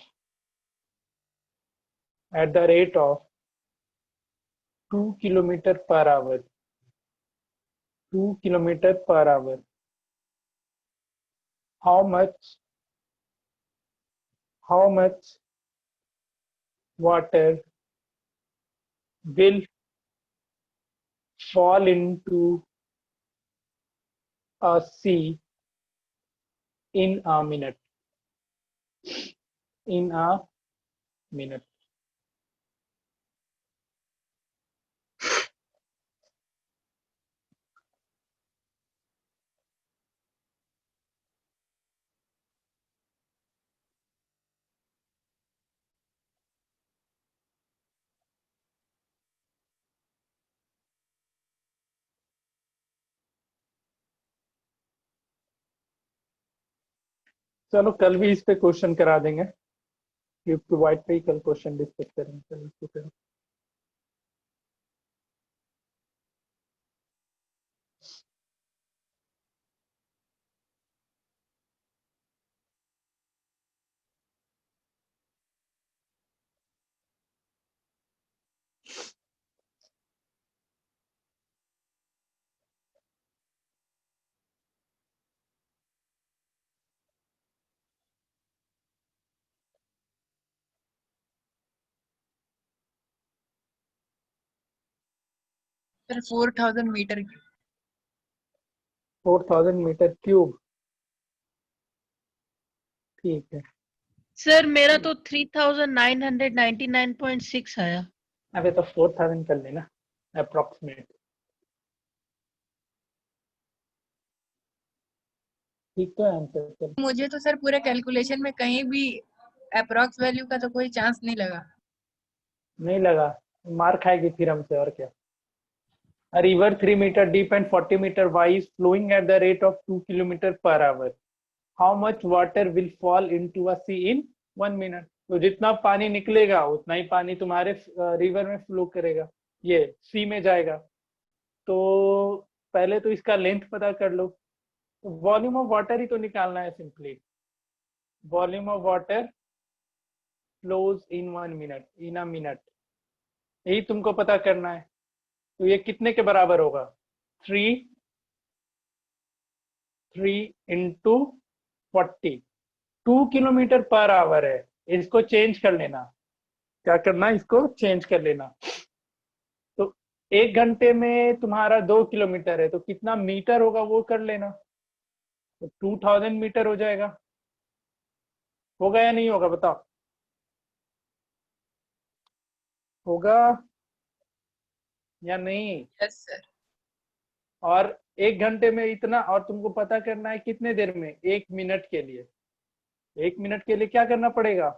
2 kilometer per hour, 2 kilometer per hour. How much water will fall into a sea in a minute? In a minute. चलो कल भी इस पे question करा देंगे, gift provide पे ही कल question discuss करेंगे। चलो इसको करो। Sir 4000 metre 4000 metre cube. ठीक है, सर मेरा तो 3999.6 आया। अबे तो 4000 कर लेना अप्रोक्सीमेट। ठीक तो है आंसर सर? मुझे तो सर पूरे कैलकुलेशन में कहीं भी अप्रोक्स वैल्यू का तो कोई चांस नहीं लगा। नहीं लगा? मार खाएगी फिर हमसे, और क्या। A river 3 meter deep and 40 meter wide is flowing at the rate of 2 kilometer per hour. How much water will fall into a sea in 1 minute? तो जितना पानी निकलेगा उतना ही पानी तुम्हारे रिवर में फ्लो करेगा, ये सी में जाएगा। तो पहले तो इसका लेंथ पता कर लो। तो वॉल्यूम ऑफ वाटर ही तो निकालना है simply. Volume of water flows in 1 minute, in a minute, यही तुमको पता करना है। तो ये कितने के बराबर होगा? 3 इंटू 40, 2 किलोमीटर पर आवर है। इसको चेंज कर लेना। क्या करना, इसको चेंज कर लेना। तो 1 घंटे में तुम्हारा 2 किलोमीटर है, तो कितना मीटर होगा वो कर लेना। तो 2000 मीटर हो जाएगा। होगा या नहीं होगा बताओ? होगा या नहीं? Yes sir. और 1 घंटे में इतना, और तुमको पता करना है कितने देर में? 1 मिनट के लिए। 1 मिनट के लिए क्या करना पड़ेगा?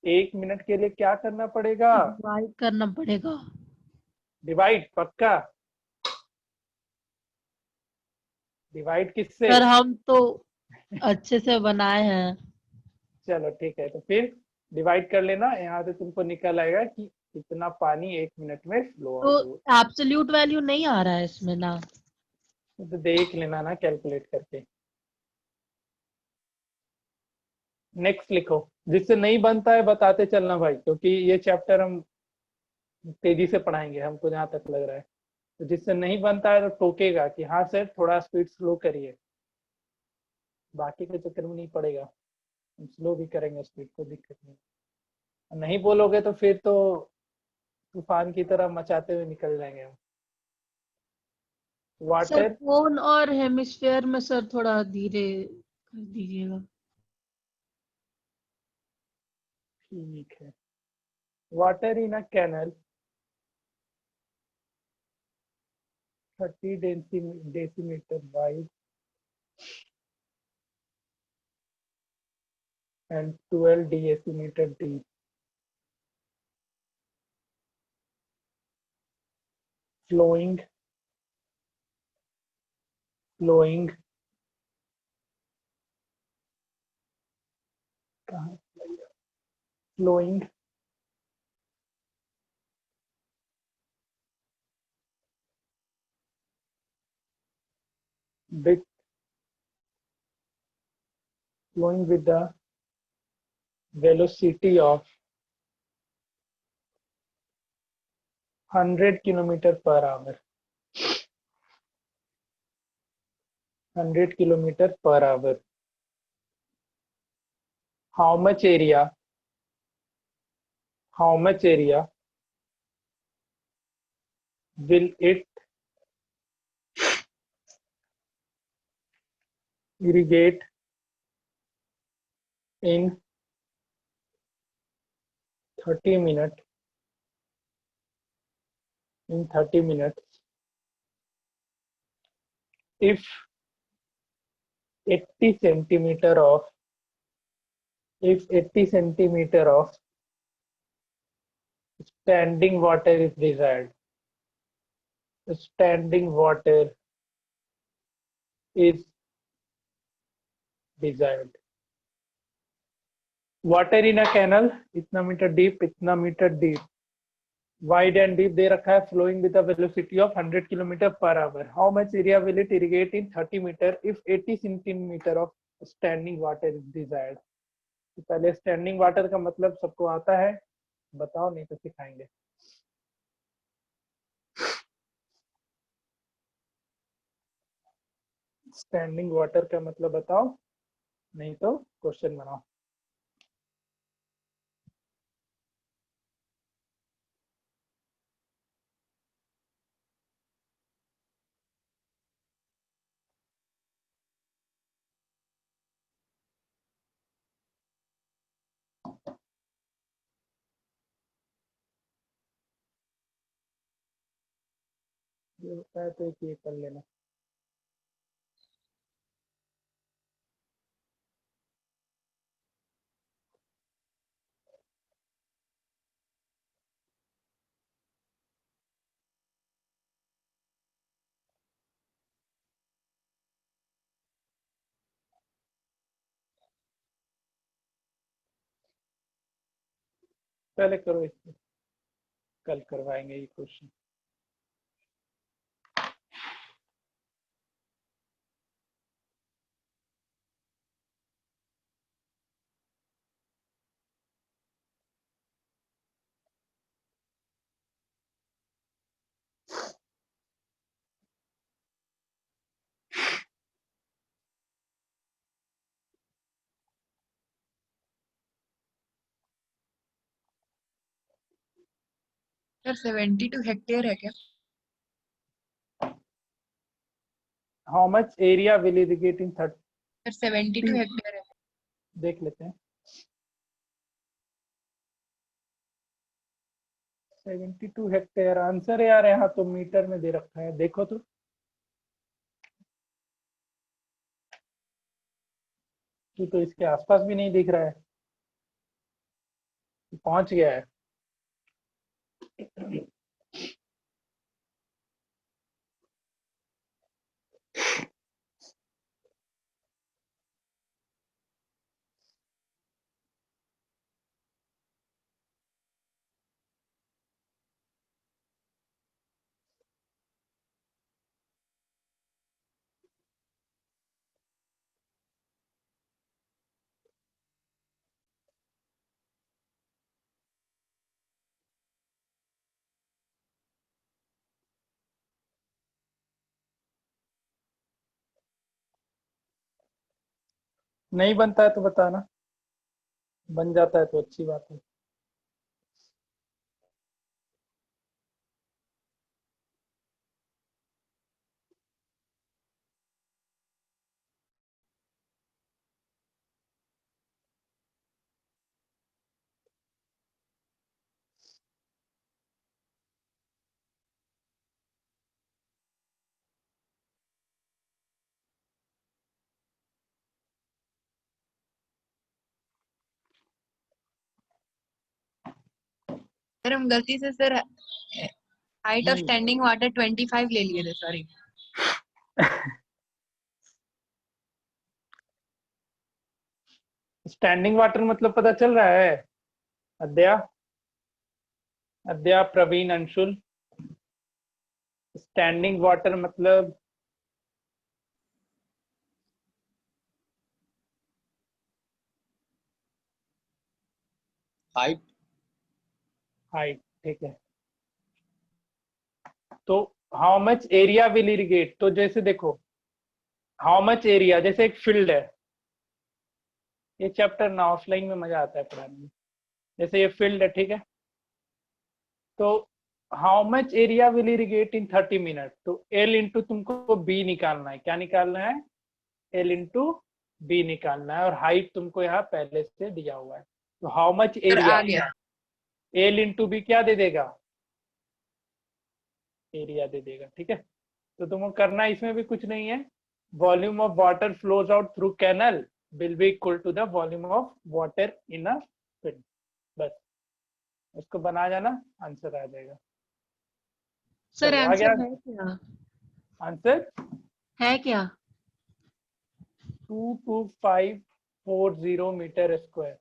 1 मिनट के लिए क्या करना पड़ेगा? डिवाइड करना पड़ेगा। डिवाइड पक्का? डिवाइड किससे? सर हम तो अच्छे से बनाए हैं। चलो ठीक है, तो फिर डिवाइड कर लेना। यहाँ से तुमको निकल आएगा कि कितना पानी 1 मिनट में फ्लो तो आउट हो। एब्सोल्यूट वैल्यू नहीं आ रहा है इसमें ना। तो देख लेना ना कैलकुलेट करके। नेक्स्ट लिखो। जिससे नहीं बनता है बताते चलना भाई, क्योंकि ये चैप्टर हम तेजी से पढ़ाएंगे, हमको जहाँ तक लग रहा है। तो जिससे नहीं बनता है तो टोकेगा कि हाँ सर थोड़ा स्पीड स्लो करिए। बाकी के चक्कर में नहीं पड़ेगा, हम स्लो भी करेंगे स्पीड, को दिक्कत नहीं। नहीं बोलोगे तो फिर तो तूफान की तरह मचाते हुए निकल जाएंगे हम। सर वाटर, कोन और हेमिस्फेयर में सर थोड़ा धीरे कर दीजिएगा। ठीक है। Water in a canal 30 decimeter wide and 12 decimeter deep, flowing कहाँ flowing with flowing with the velocity of 100 kilometer per hour, 100 kilometer per hour. How much area will it irrigate in 30 minutes, if 80 centimeter of if 80 centimeter of standing water is desired? Standing water is desired. Water in a canal इतना metre deep, wide and deep दे रखा है, flowing with the velocity of 100 kilometre per hour. How much area will it irrigate in 30 metre if 80 centimetre of standing water is desired? तो पहले standing water का मतलब सबको आता है, बताओ, नहीं तो सिखाएंगे। स्टैंडिंग वाटर का मतलब बताओ, नहीं तो क्वेश्चन बनाओ। ये होता है तो एक ये कर लेना। पहले करो इसको, कल करवाएंगे ये क्वेश्चन। सर 72 हेक्टेयर है क्या? How much area will irrigate in 30? Sir 72 hectare है। देख लेते हैं। 72 हेक्टेयर आंसर है यार, यहाँ तो मीटर में दे रखा है, देखो तो। तू तो इसके आसपास भी नहीं दिख रहा है, पहुंच गया है। नहीं बनता है तो बताना, बन जाता है तो अच्छी बात है। सर हम गलती से sir height of standing water 25 ले लिए थे, सॉरी। स्टैंडिंग वाटर मतलब पता चल रहा है? अद्या, अद्या, प्रवीण, अंशुल, स्टैंडिंग वाटर मतलब हाइट। हाइट, ठीक है। तो how much area will irrigate, तो जैसे देखो हाउ मच एरिया, जैसे एक फील्ड है, ये चैप्टर ना ऑफलाइन में मजा आता है पढ़ाने में। जैसे ये फील्ड है, ठीक है, तो how much area will irrigate in 30 minute, तो एल इंटू तुमको बी निकालना है। क्या निकालना है? एल इंटू बी निकालना है, और हाइट तुमको यहाँ पहले से दिया हुआ है। तो हाउ मच सर एरिया, आ गया। एल इंटू बी क्या दे देगा? एरिया दे देगा, ठीक है। तो तुमको करना इसमें भी कुछ नहीं है, volume of water flows out through canal will be equal to the volume of water in a field. बस उसको बना जाना, आंसर आ जाएगा। सर चलो आ गया आंसर है क्या? आंसर, है क्या? 22540 मीटर स्क्वायर।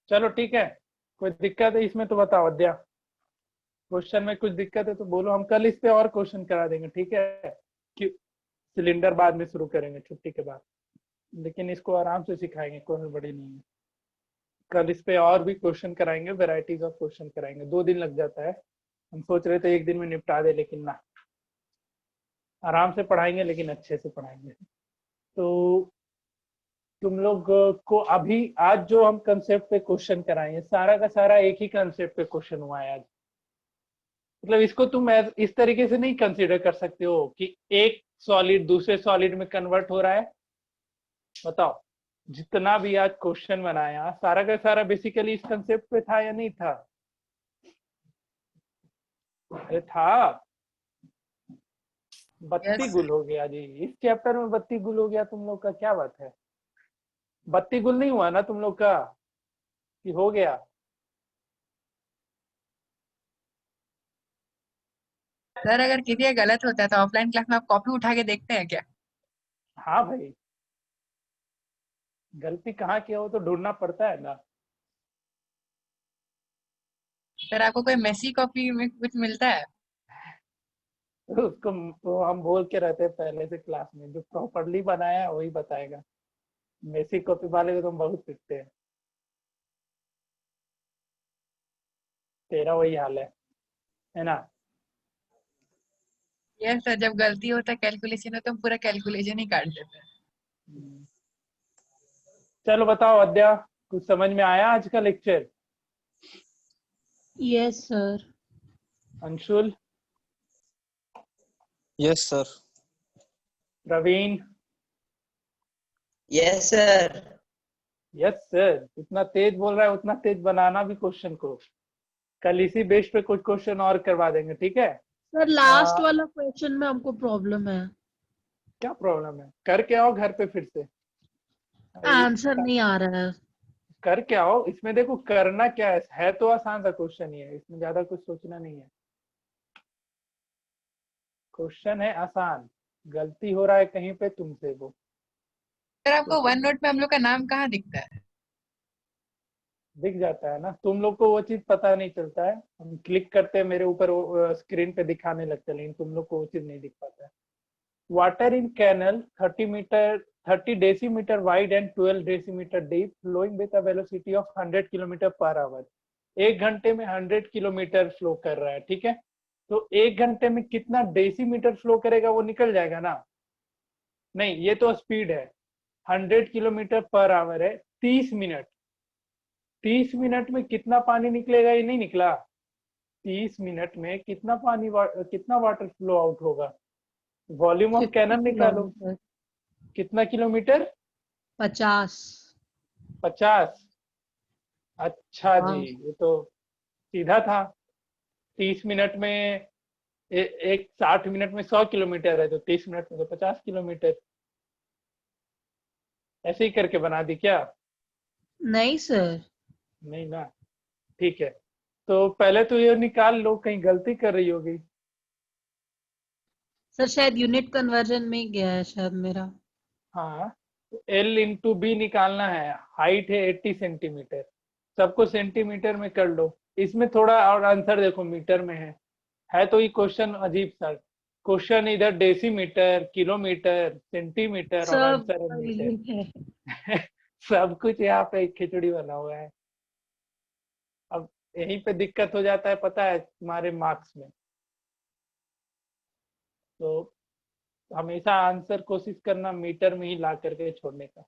चलो ठीक है, कोई दिक्कत है इसमें तो बताओ अद्या, क्वेश्चन में कुछ दिक्कत है तो बोलो, हम कल इस पे और क्वेश्चन करा देंगे, ठीक है। कि सिलेंडर बाद में शुरू करेंगे छुट्टी के बाद, लेकिन इसको आराम से सिखाएंगे, कोई बड़ी नहीं है। कल इस पे और भी क्वेश्चन कराएंगे, वेराइटीज ऑफ क्वेश्चन कराएंगे। 2 दिन लग जाता है, हम सोच रहे थे 1 दिन में निपटा दे, लेकिन ना, आराम से पढ़ाएंगे लेकिन अच्छे से पढ़ाएंगे। तो तुम लोग को अभी आज जो हम कंसेप्ट पे क्वेश्चन कराएंगे, सारा का सारा एक ही कंसेप्ट पे क्वेश्चन हुआ है आज। मतलब इसको तुम इस तरीके से नहीं कंसीडर कर सकते हो कि एक सॉलिड दूसरे सॉलिड में कन्वर्ट हो रहा है। बताओ, जितना भी आज क्वेश्चन बनाया सारा का सारा बेसिकली इस कंसेप्ट पे था या नहीं था? अरे था। बत्ती Yes, गुल हो गया जी, इस चैप्टर में बत्ती गुल हो गया तुम लोग का, क्या बात है? बत्ती गुल नहीं हुआ ना तुम लोग का, कि हो गया? सर अगर किसी का गलत होता है तो ऑफलाइन क्लास में आप कॉपी उठा के देखते हैं क्या? हाँ भाई, गलती कहाँ किया वो तो ढूंढना पड़ता है ना। सर आपको कोई मेसी कॉपी में कुछ मिलता है? तो उसको तो हम बोल के रहते हैं पहले से क्लास में, जो प्रॉपरली बनाया है वही बताएगा। मेसी कॉपी वाले को तुम बहुत पिटते हैं। तेरा वही हाल है ना। यस सर, जब गलती होता है कैलकुलेशन में तो हम पूरा कैलकुलेशन ही काट देते हैं। हम्म। चलो बताओ अद्या, कुछ समझ में आया आज का lecture? Yes sir. Anshul, Yes, sir. Praveen, yes sir. Yes sir. जितना तेज बोल रहा है उतना तेज बनाना भी क्वेश्चन को। कल इसी बेस पे कुछ क्वेश्चन और करवा देंगे, ठीक है? सर लास्ट वाला क्वेश्चन में हमको प्रॉब्लम है, क्या प्रॉब्लम है? करके आओ घर पे फिर से। आंसर नहीं आ रहा है। करके आओ। इसमें देखो करना क्या है तो आसान सा क्वेश्चन ही है, इसमें ज्यादा कुछ सोचना नहीं है। क्वेश्चन है आसान, गलती हो रहा है कहीं पे तुमसे वो। सर आपको वन नोट में हम लोग का नाम कहाँ दिखता है? दिख जाता है ना, तुम लोग को वो चीज पता नहीं चलता है। हम क्लिक करते हैं मेरे ऊपर स्क्रीन पे दिखाने लगता है, लेकिन तुम लोग को वो चीज नहीं दिख पाता है। Water in canal 30 decimetre wide and 12 decimetre deep, flowing with a velocity of 100 kilometre per hour. 1 घंटे में 100 किलोमीटर फ्लो कर रहा है, ठीक है? तो 1 घंटे में कितना डेसीमीटर फ्लो करेगा वो निकल जाएगा ना। नहीं, ये तो स्पीड है। 100 किलोमीटर पर आवर है। 30 मिनट, 30 मिनट में कितना पानी निकलेगा ये नहीं निकला। 30 मिनट में कितना कितना वाटर फ्लो आउट होगा। वॉल्यूम ऑफ 50 कैनन निकालो। किलोमीटर। कितना किलोमीटर? 50। 50। अच्छा जी, हाँ। ये तो सीधा था। 30 मिनट में एक 60 मिनट में 100 किलोमीटर है, तो 30 मिनट में तो 50 किलोमीटर। ऐसे ही करके बना दी क्या? नहीं सर। नहीं ना। ठीक है, तो पहले तो ये निकाल लो, कहीं गलती कर रही होगी। सर शायद यूनिट कन्वर्जन में ही गया है शायद मेरा। हाँ, तो एल इंटू बी निकालना है। हाइट है 80 सेंटीमीटर, सबको सेंटीमीटर में कर लो। इसमें थोड़ा और आंसर देखो मीटर में है तो ये क्वेश्चन अजीब सा। क्वेश्चन इधर डेसीमीटर, किलोमीटर, सेंटीमीटर और सब आंसर है मीटर। ये है। सब कुछ यहाँ पे खिचड़ी बना हुआ है। अब यहीं पे दिक्कत हो जाता है, पता है, तुम्हारे मार्क्स में। तो हमेशा आंसर कोशिश करना मीटर में ही ला करके छोड़ने का,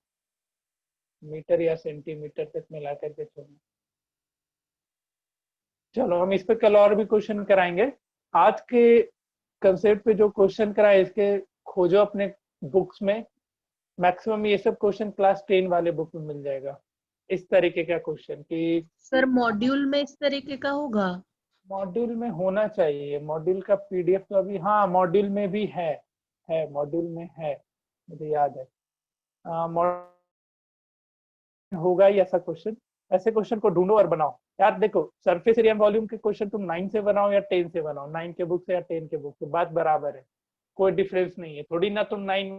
मीटर या सेंटीमीटर तक में ला करके छोड़ना। चलो हम इस पे कल और भी क्वेश्चन कराएंगे। आज के कंसेप्ट पे जो क्वेश्चन कराए इसके खोजो अपने बुक्स में। मैक्सिमम ये सब क्वेश्चन क्लास 10 वाले बुक में मिल जाएगा। इस तरीके का क्वेश्चन कि सर मॉड्यूल में इस तरीके का होगा? मॉड्यूल में होना चाहिए। मॉड्यूल का पीडीएफ तो अभी, हाँ मॉड्यूल में भी है मॉड्यूल में है, मुझे याद है। होगा ही ऐसा क्वेश्चन। ऐसे क्वेश्चन को ढूंढो और बनाओ। यार देखो, सरफेस एरिया वॉल्यूम के क्वेश्चन तुम 9 से बनाओ या 10 से बनाओ, 9 के बुक से या 10 के बुक से, बात बराबर है। कोई डिफरेंस नहीं है। थोड़ी ना तुम 9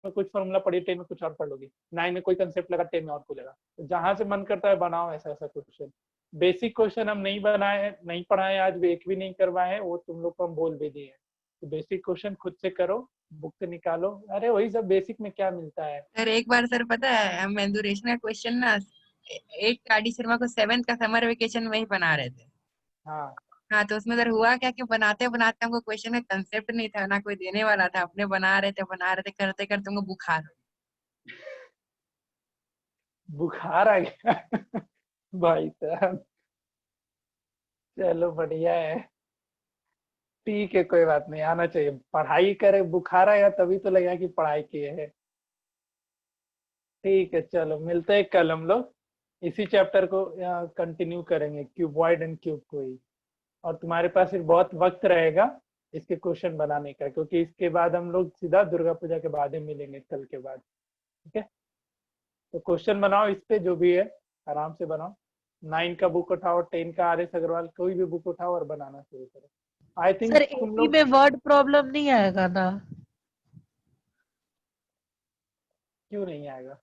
में कुछ फॉर्मूला पढ़ी 10 में कुछ और पढ़ लोगी, 9 में कोई कंसेप्ट लगा 10 में और खुलेगा। तो जहां से मन करता है बनाओ ऐसा ऐसा क्वेश्चन। बेसिक क्वेश्चन हम नहीं बनाए, नहीं पढ़ाए, आज एक भी नहीं करवाए हैं, वो तुम लोग को हम बोल भी दिए। तो बेसिक क्वेश्चन खुद से करो, बुक से निकालो। अरे वही सब बेसिक में क्या मिलता है। सर एक बार सर पता है हम मेंदुरेशन का क्वेश्चन ना एक आर डी शर्मा को 7th का समर वेकेशन में ही बना रहे थे। हाँ, हाँ तो उसमें सर हुआ क्या कि बनाते बनाते हमको क्वेश्चन में कंसेप्ट नहीं था ना कोई देने वाला था, अपने बना रहे थे करते करते हमको बुखार हो बुखार आ गया। भाई साहब, चलो बढ़िया है। ठीक है, कोई बात नहीं, आना चाहिए। पढ़ाई करे बुखार आया तभी तो लगा कि पढ़ाई किए है। ठीक है, चलो मिलते हैं कल हम लोग। इसी चैप्टर को कंटिन्यू करेंगे, क्यूबॉइड एंड क्यूब को ही। और तुम्हारे पास फिर बहुत वक्त रहेगा इसके क्वेश्चन बनाने का, क्योंकि इसके बाद हम लोग सीधा दुर्गा पूजा के बाद ही मिलेंगे, कल के बाद। ठीक है, तो क्वेश्चन बनाओ इस पे जो भी है, आराम से बनाओ। 9 का बुक उठाओ, 10 का आर एस अग्रवाल, कोई भी बुक उठाओ और बनाना शुरू करो। आई थिंक सर तुम 80 लोग में वर्ड प्रॉब्लम नहीं आएगा ना? क्यों नहीं आएगा?